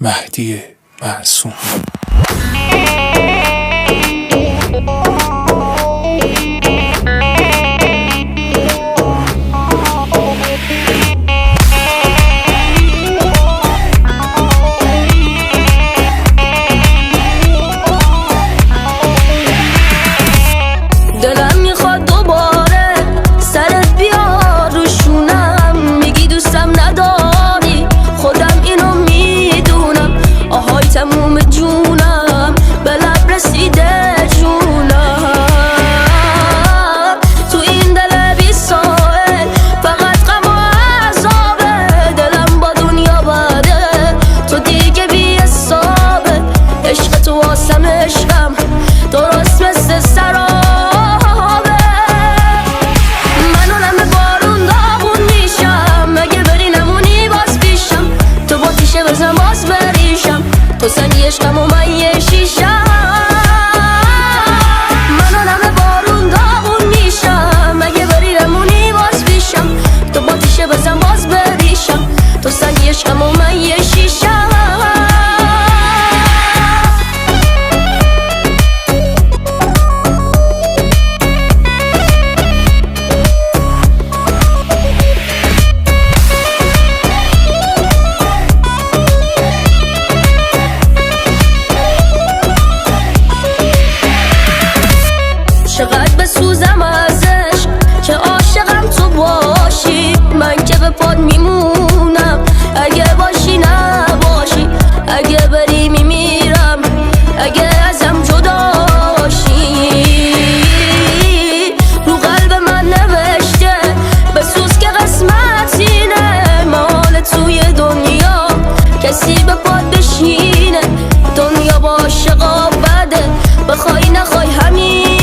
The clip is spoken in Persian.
مهدی معصوم. دلم میخواد دوباره سرت بیاد روشونم، میگی دوستم نداری، خودم اینو میدونم، آهای تموم جونم به لب رسیده جونم. تو این دل بی ساحل فقط غم و عذابه، دلم با دنیا بده تو دیگه بی حسابه، عشق تو واسم عشقم درست مثل سرابه. بزن باز بریشم تو سنگی عشقم و من یه شیشم، من آدم بارون داغون میشم، اگه بری نمونی باز پیشم، تو با تیشه بزن باز بریشم تو سنگی عشقم و من یه شیشم. چقدر بسوزم ازش که عاشقم تو باشی، من که به پاد میمونم اگه باشی نباشی، اگه بری میمیرم اگه ازم جداشی. رو قلب من نوشته بسوز که قسمت اینه، مال توی دنیا کسی به پاد بشینه، دنیا با عاشقا بده بخوای نخوای همین